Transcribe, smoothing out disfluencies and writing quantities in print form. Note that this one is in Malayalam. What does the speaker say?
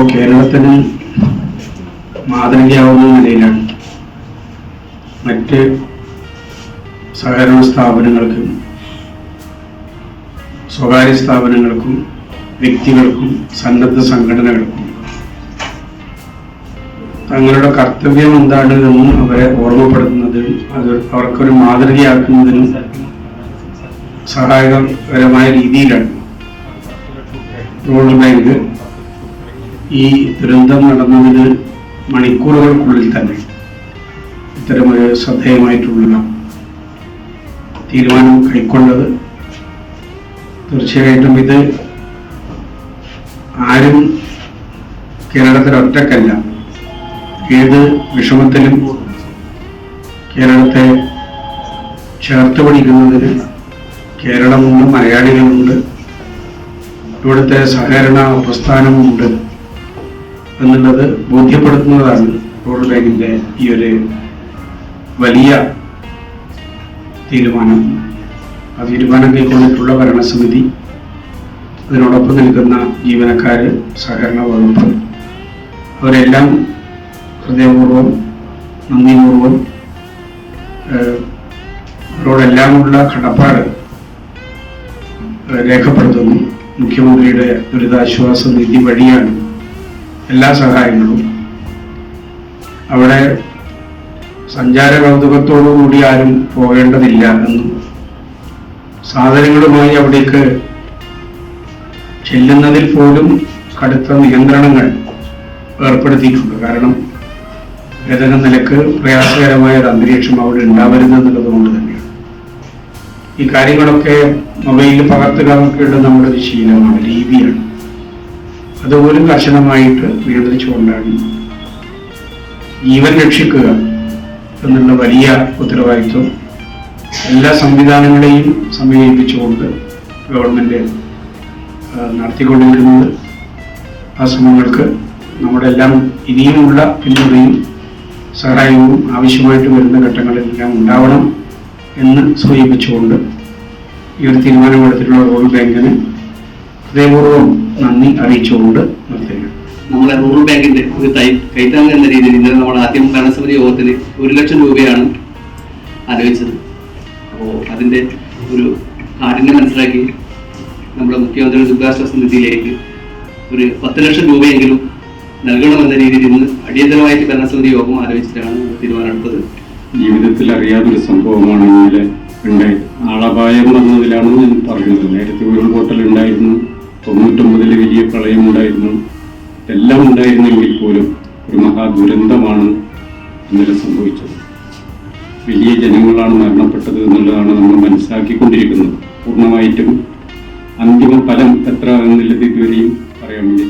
കേരളത്തിന് മാതൃകയാവുന്ന നിലയിലാണ് മറ്റ് സഹകരണ സ്ഥാപനങ്ങൾക്കും സ്വകാര്യ സ്ഥാപനങ്ങൾക്കും വ്യക്തികൾക്കും സന്നദ്ധ സംഘടനകൾക്കും തങ്ങളുടെ കർത്തവ്യം എന്താണെന്ന് അവരെ ഓർമ്മപ്പെടുത്തുന്നതിനും അത് അവർക്കൊരു മാതൃകയാക്കുന്നതിനും സഹായകരമായ രീതിയിലാണ് റൂറൽ ബാങ്ക് ഈ ദുരന്തം നടന്നതിന് മണിക്കൂറുകൾക്കുള്ളിൽ തന്നെ ഇത്തരമൊരു ശ്രദ്ധേയമായിട്ടുള്ള തീരുമാനം കൈക്കൊണ്ടത്. തീർച്ചയായിട്ടും ഇത് ആരും കേരളത്തിൽ ഒറ്റക്കല്ല. ഏത് വിഷമത്തിലും കേരളത്തെ ചേർത്ത് പിടിക്കുന്നതിന് കേരളമുണ്ട്, മലയാളികളുണ്ട്, ഇവിടുത്തെ സഹകരണ പ്രസ്ഥാനമുണ്ട് എന്നുള്ളത് ബോധ്യപ്പെടുത്തുന്നതാണ് റൂറൽ ബാങ്കിന്റെ ഈ ഒരു വലിയ തീരുമാനം. ആ തീരുമാനം കൈക്കൊണ്ടിട്ടുള്ള ഭരണസമിതി, അതിനോടൊപ്പം നിൽക്കുന്ന ജീവനക്കാര്, സഹകരണ വകുപ്പ്, അവരെല്ലാം ഹൃദയപൂർവ്വം നന്ദിപൂർവ്വം അവരോടെല്ലാമുള്ള കടപ്പാട് രേഖപ്പെടുത്തുന്നു. മുഖ്യമന്ത്രിയുടെ ദുരിതാശ്വാസ നിധി വഴിയാണ് എല്ലാ സഹായങ്ങളും. അവിടെ സഞ്ചാര കൗതുകത്തോടുകൂടി ആരും പോകേണ്ടതില്ല എന്നും സാധനങ്ങളുമായി അവിടേക്ക് ചെല്ലുന്നതിൽ പോലും കടുത്ത നിയന്ത്രണങ്ങൾ ഏർപ്പെടുത്തിയിട്ടുണ്ട്. കാരണം ഏതെങ്കിലും നിലക്ക് പ്രയാസകരമായ ഒരു അന്തരീക്ഷം അവിടെ ഉണ്ടാവരുതെന്നുള്ളത് കൊണ്ട് തന്നെയാണ്. ഈ കാര്യങ്ങളൊക്കെ മൊബൈലിൽ പകർത്തുകയൊക്കെയുള്ള നമ്മുടെ ഒരു ശീലമാണ്, രീതിയാണ്. അതുപോലും കർശനമായിട്ട് നിയന്ത്രിച്ചുകൊണ്ടാണ് ജീവൻ രക്ഷിക്കുക എന്നുള്ള വലിയ ഉത്തരവാദിത്വം എല്ലാ സംവിധാനങ്ങളെയും സമീപിച്ചുകൊണ്ട് ഗവൺമെന്റ് നടത്തിക്കൊണ്ടിരിക്കുന്നത്. ആ ശ്രമങ്ങൾക്ക് നമ്മുടെ എല്ലാം ഇനിയുമുള്ള പിന്തുണയും സഹായവും ആവശ്യമായിട്ട് വരുന്ന ഘട്ടങ്ങളിലെല്ലാം ഉണ്ടാവണം എന്ന് സൂചിപ്പിച്ചുകൊണ്ട് ഈ ഒരു തീരുമാനമെടുത്തിട്ടുള്ള റൂറൽ ബാങ്കിന് ഹൃദയപൂർവ്വം നന്ദി അറിയിച്ചുകൊണ്ട് നിർത്തുകയാണ്. നമ്മുടെ റൂറൽ ബാങ്കിന്റെ ഒരു കൈത്താങ്ങ് എന്ന രീതിയിൽ ഇന്നലെ നമ്മൾ ആദ്യം ഭരണസമിതി യോഗത്തിൽ 1 ലക്ഷം രൂപയാണ് ആലോചിച്ചത്. അപ്പോൾ അതിന്റെ ഒരു കാഠിന്യം മനസ്സിലാക്കി നമ്മുടെ മുഖ്യമന്ത്രിയുടെ ദുരിതാശ്വാസ നിധിയിലേക്ക് ഒരു 10 ലക്ഷം രൂപയെങ്കിലും നൽകണമെന്ന രീതിയിൽ ഇന്ന് അടിയന്തരമായിട്ട് ഭരണസമിതി യോഗം ആലോചിച്ചിട്ടാണ് തീരുമാനമെടുത്തത്. ജീവിതത്തിൽ അറിയാതൊരു സംഭവമാണ് ഇന്നലെ ഉണ്ടായത്. ആളപായം വന്നതിലാണ് ഞാൻ പറഞ്ഞത്. നേരത്തെ ഉരുൾപൊട്ടൽ ഉണ്ടായിരുന്നു, 99 വലിയ പ്രളയം ഉണ്ടായിരുന്നു, എല്ലാം ഉണ്ടായിരുന്നെങ്കിൽ പോലും ഒരു മഹാദുരന്തമാണ് ഇന്നലെ സംഭവിച്ചത്. വലിയ ജനങ്ങളാണ് മരണപ്പെട്ടത് എന്നുള്ളതാണ് നമ്മൾ മനസ്സിലാക്കിക്കൊണ്ടിരിക്കുന്നത്. പൂർണ്ണമായിട്ടും അന്തിമ ഫലം എത്ര എന്നുള്ളത് ഇതുവരെയും പറയാൻ വേണ്ടി